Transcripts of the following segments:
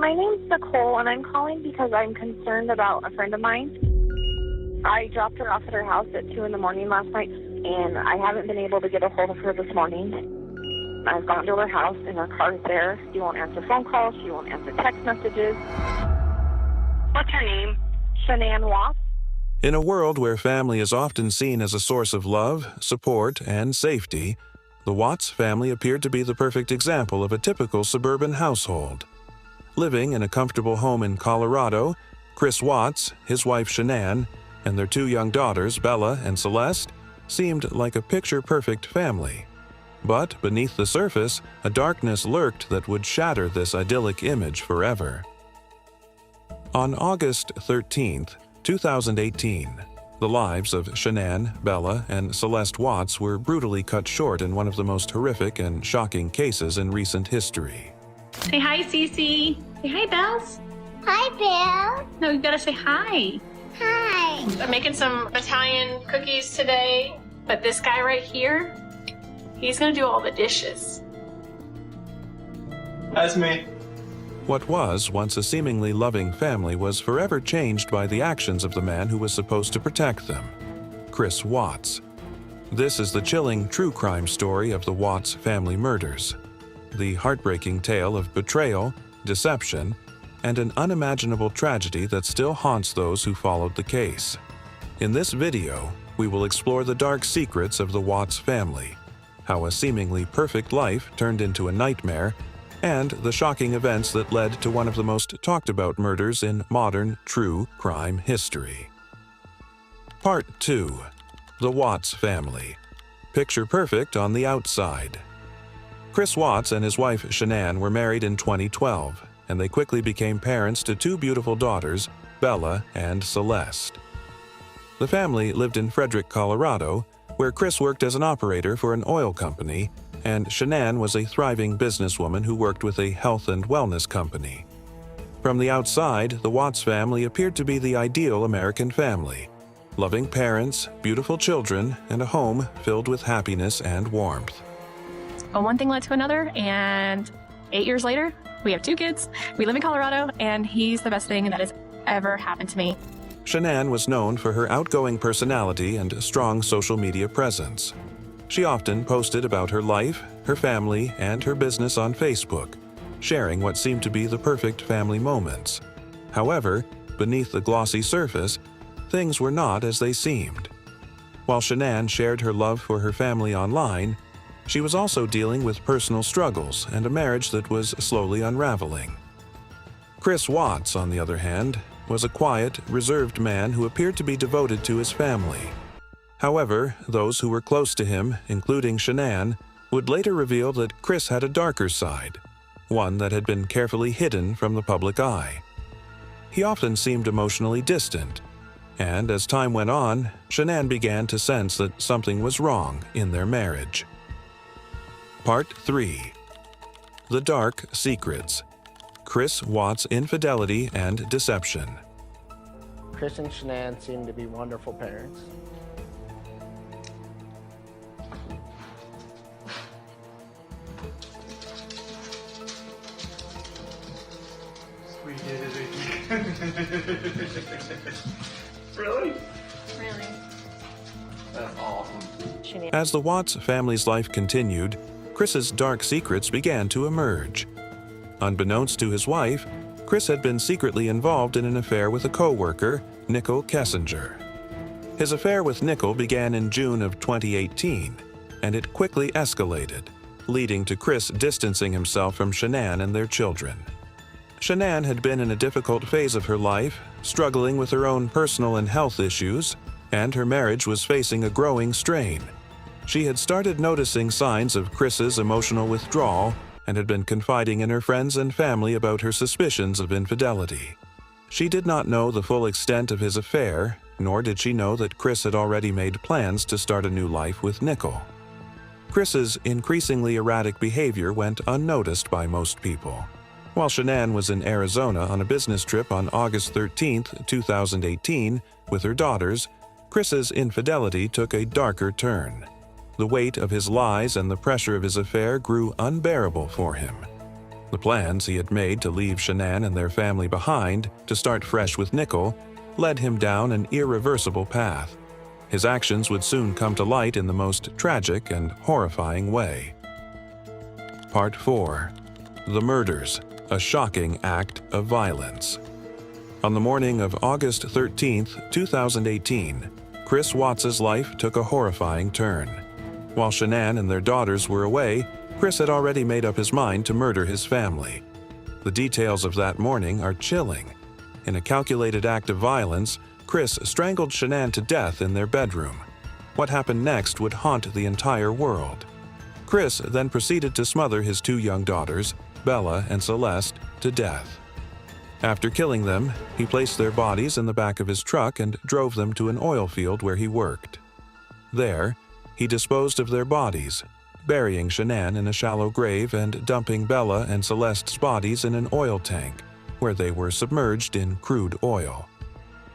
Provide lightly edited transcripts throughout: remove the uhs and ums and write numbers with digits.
My name's Nicole, and I'm calling because I'm concerned about a friend of mine. I dropped her off at her house at 2 in the morning last night, and I haven't been able to get a hold of her this morning. I've gone to her house, and her car's there. She won't answer phone calls. She won't answer text messages. What's her name? Shanann Watts. In a world where family is often seen as a source of love, support, and safety, the Watts family appeared to be the perfect example of a typical suburban household. Living in a comfortable home in Colorado, Chris Watts, his wife Shanann, and their 2 young daughters, Bella and Celeste, seemed like a picture-perfect family. But beneath the surface, a darkness lurked that would shatter this idyllic image forever. On August 13, 2018, the lives of Shanann, Bella, and Celeste Watts were brutally cut short in one of the most horrific and shocking cases in recent history. Say hi, Cece. Say hi, Bells. Hi, Bill. No, you gotta say hi. Hi. I'm making some Italian cookies today, but this guy right here, he's gonna do all the dishes. That's me. What was once a seemingly loving family was forever changed by the actions of the man who was supposed to protect them, Chris Watts. This is the chilling true crime story of the Watts family murders, the heartbreaking tale of betrayal, deception, and an unimaginable tragedy that still haunts those who followed the case. In this video, we will explore the dark secrets of the Watts family, how a seemingly perfect life turned into a nightmare, and the shocking events that led to one of the most talked about murders in modern true crime history. Part 2. The Watts family. Picture perfect on the outside. Chris Watts and his wife Shanann were married in 2012, and they quickly became parents to 2 beautiful daughters, Bella and Celeste. The family lived in Frederick, Colorado, where Chris worked as an operator for an oil company, and Shanann was a thriving businesswoman who worked with a health and wellness company. From the outside, the Watts family appeared to be the ideal American family. Loving parents, beautiful children, and a home filled with happiness and warmth. Well, one thing led to another, and 8 years later, we have 2 kids. We live in Colorado, and he's the best thing that has ever happened to me. Shanann was known for her outgoing personality and strong social media presence. She often posted about her life, her family, and her business on Facebook, sharing what seemed to be the perfect family moments. However, beneath the glossy surface, things were not as they seemed. While Shanann shared her love for her family online, she was also dealing with personal struggles and a marriage that was slowly unraveling. Chris Watts, on the other hand, was a quiet, reserved man who appeared to be devoted to his family. However, those who were close to him, including Shanann, would later reveal that Chris had a darker side, one that had been carefully hidden from the public eye. He often seemed emotionally distant, and as time went on, Shanann began to sense that something was wrong in their marriage. Part 3. The Dark Secrets. Chris Watts' Infidelity and Deception. Chris and Shanann seem to be wonderful parents. We did it again. Really? Really? That's awesome. As the Watts family's life continued, Chris's dark secrets began to emerge. Unbeknownst to his wife, Chris had been secretly involved in an affair with a co-worker, Nicole Kessinger. His affair with Nicole began in June of 2018, and it quickly escalated, leading to Chris distancing himself from Shanann and their children. Shanann had been in a difficult phase of her life, struggling with her own personal and health issues, and her marriage was facing a growing strain. She had started noticing signs of Chris's emotional withdrawal and had been confiding in her friends and family about her suspicions of infidelity. She did not know the full extent of his affair, nor did she know that Chris had already made plans to start a new life with Nicole. Chris's increasingly erratic behavior went unnoticed by most people. While Shanann was in Arizona on a business trip on August 13, 2018, with her daughters, Chris's infidelity took a darker turn. The weight of his lies and the pressure of his affair grew unbearable for him. The plans he had made to leave Shanann and their family behind to start fresh with Nickel led him down an irreversible path. His actions would soon come to light in the most tragic and horrifying way. Part 4. The Murders, a shocking act of violence. On the morning of August 13, 2018, Chris Watts' life took a horrifying turn. While Shanann and their daughters were away, Chris had already made up his mind to murder his family. The details of that morning are chilling. In a calculated act of violence, Chris strangled Shanann to death in their bedroom. What happened next would haunt the entire world. Chris then proceeded to smother his 2 young daughters, Bella and Celeste, to death. After killing them, he placed their bodies in the back of his truck and drove them to an oil field where he worked. There, he disposed of their bodies, burying Shanann in a shallow grave and dumping Bella and Celeste's bodies in an oil tank, where they were submerged in crude oil.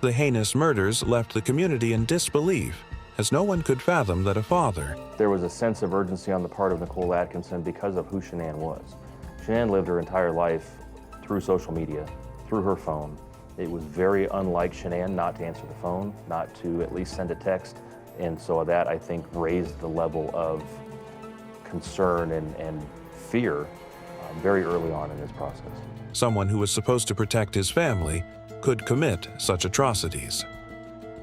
The heinous murders left the community in disbelief, as no one could fathom that a father. There was a sense of urgency on the part of Nicole Atkinson because of who Shanann was. Shanann lived her entire life through social media, through her phone. It was very unlike Shanann not to answer the phone, not to at least send a text, and so that, I think, raised the level of concern and fear very early on in this process. Someone who was supposed to protect his family could commit such atrocities.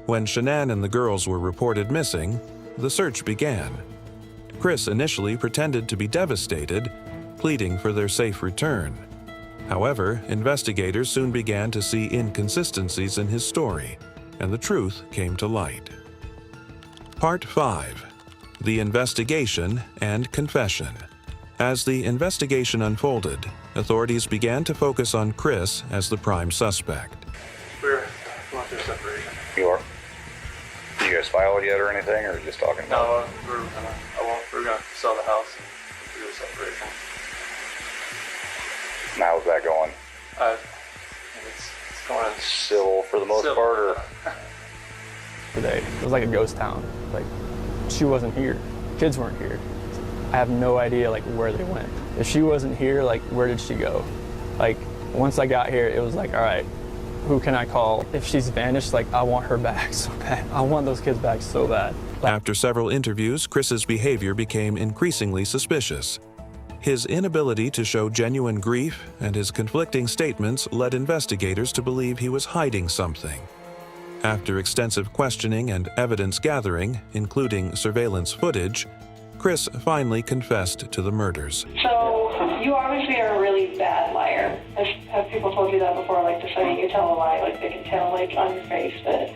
When Shanann and the girls were reported missing, the search began. Chris initially pretended to be devastated, pleading for their safe return. However, investigators soon began to see inconsistencies in his story, and the truth came to light. Part 5. The Investigation and Confession. As the investigation unfolded, authorities began to focus on Chris as the prime suspect. We're going through separation. You are? Do you guys file it yet or anything, or just talking about it? No, we're gonna sell the house and do a separation. How's that going? It's going Civil for the most civil. part, or? Today, it was like a ghost town. Like, she wasn't here. Kids weren't here. I have no idea like where they went. If she wasn't here, like where did she go? Like once I got here, it was like, all right, who can I call? If she's vanished, like I want her back so bad. I want those kids back so bad. After several interviews, Chris's behavior became increasingly suspicious. His inability to show genuine grief and his conflicting statements led investigators to believe he was hiding something. After extensive questioning and evidence gathering, including surveillance footage, Chris finally confessed to the murders. So, you obviously are a really bad liar. Have people told you that before? Like, the second you tell a lie, like, they can tell, like, on your face that...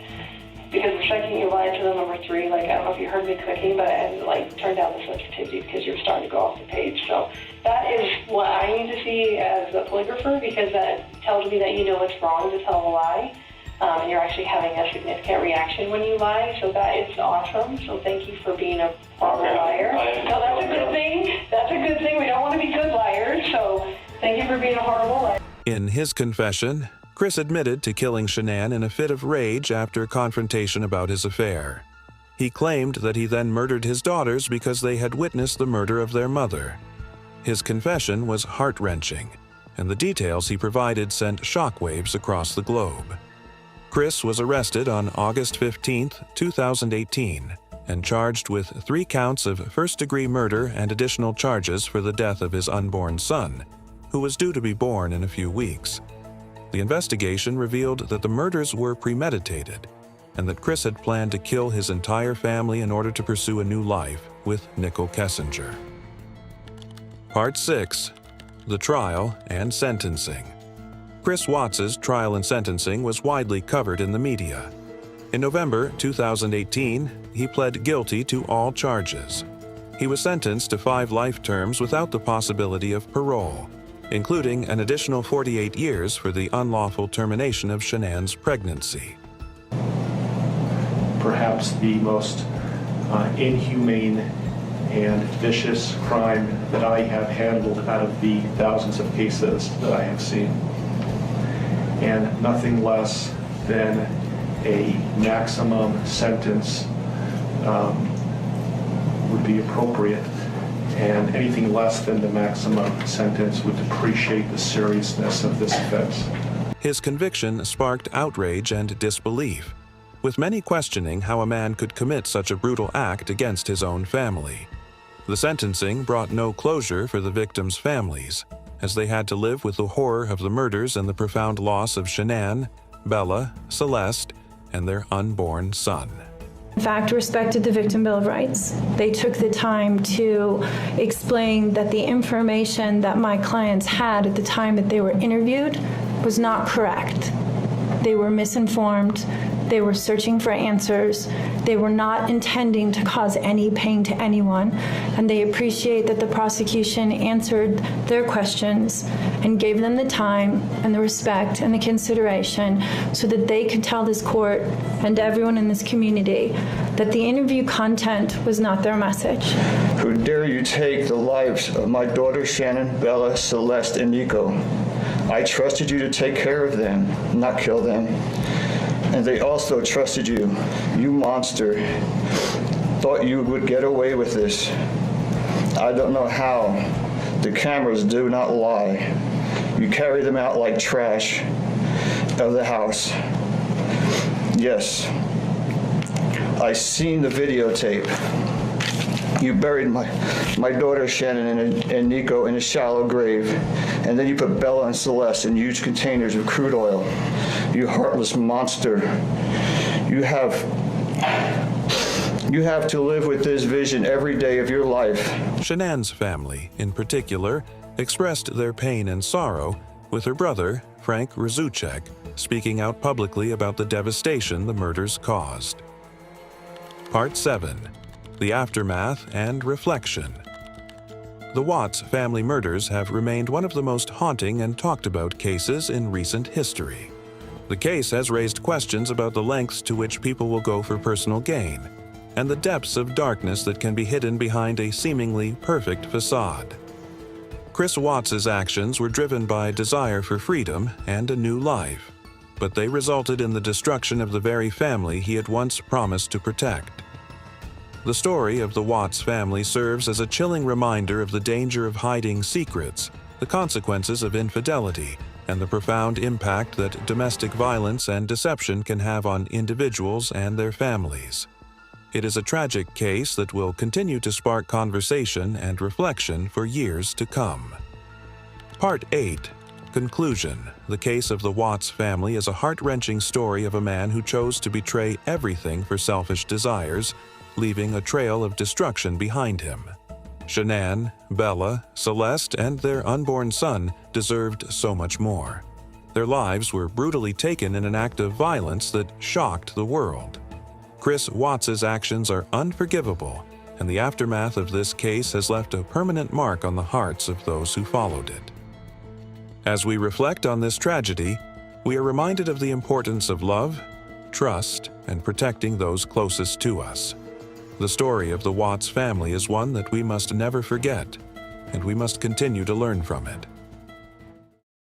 Because the second you lied to the number 3, like, I don't know if you heard me clicking, but I had to, like, turn down the sensitivity because you're starting to go off the page. So, that is what I need to see as a polygrapher, because that tells me that you know it's wrong to tell a lie. And you're actually having a significant reaction when you lie, so that is awesome. So thank you for being a horrible liar. So that's a good thing. That's a good thing. We don't want to be good liars, so thank you for being a horrible liar. In his confession, Chris admitted to killing Shanann in a fit of rage after confrontation about his affair. He claimed that he then murdered his daughters because they had witnessed the murder of their mother. His confession was heart-wrenching, and the details he provided sent shockwaves across the globe. Chris was arrested on August 15, 2018, and charged with 3 counts of first-degree murder and additional charges for the death of his unborn son, who was due to be born in a few weeks. The investigation revealed that the murders were premeditated, and that Chris had planned to kill his entire family in order to pursue a new life with Nicole Kessinger. Part 6. The Trial and Sentencing. Chris Watts' trial and sentencing was widely covered in the media. In November 2018, he pled guilty to all charges. He was sentenced to 5 life terms without the possibility of parole, including an additional 48 years for the unlawful termination of Shanann's pregnancy. Perhaps the most inhumane and vicious crime that I have handled out of the thousands of cases that I have seen. And nothing less than a maximum sentence would be appropriate and anything less than the maximum sentence would depreciate the seriousness of this offense. His conviction sparked outrage and disbelief, with many questioning how a man could commit such a brutal act against his own family. The sentencing brought no closure for the victims' families, as they had to live with the horror of the murders and the profound loss of Shanann, Bella, Celeste, and their unborn son. In fact, respected the Victim Bill of Rights. They took the time to explain that the information that my clients had at the time that they were interviewed was not correct. They were misinformed. They were searching for answers. They were not intending to cause any pain to anyone, and they appreciate that the prosecution answered their questions and gave them the time and the respect and the consideration so that they could tell this court and everyone in this community that the interview content was not their message. How dare you take the lives of my daughters Shanann, Bella, Celeste, and Nico? I trusted you to take care of them, not kill them. And they also trusted you, you monster. Thought you would get away with this. I don't know how. The cameras do not lie. You carry them out like trash of the house. Yes, I seen the videotape. You buried my daughter Shanann and Nico in a shallow grave, and then you put Bella and Celeste in huge containers of crude oil. You heartless monster. You have to live with this vision every day of your life. Shanann's family, in particular, expressed their pain and sorrow, with her brother, Frank Razuchek, speaking out publicly about the devastation the murders caused. Part 7. The Aftermath and Reflection. The Watts family murders have remained one of the most haunting and talked about cases in recent history. The case has raised questions about the lengths to which people will go for personal gain, and the depths of darkness that can be hidden behind a seemingly perfect facade. Chris Watts' actions were driven by desire for freedom and a new life, but they resulted in the destruction of the very family he had once promised to protect. The story of the Watts family serves as a chilling reminder of the danger of hiding secrets, the consequences of infidelity, and the profound impact that domestic violence and deception can have on individuals and their families. It is a tragic case that will continue to spark conversation and reflection for years to come. Part 8. Conclusion. The case of the Watts family is a heart-wrenching story of a man who chose to betray everything for selfish desires, leaving a trail of destruction behind him. Shanann, Bella, Celeste, and their unborn son deserved so much more. Their lives were brutally taken in an act of violence that shocked the world. Chris Watts' actions are unforgivable, and the aftermath of this case has left a permanent mark on the hearts of those who followed it. As we reflect on this tragedy, we are reminded of the importance of love, trust, and protecting those closest to us. The story of the Watts family is one that we must never forget, and we must continue to learn from it.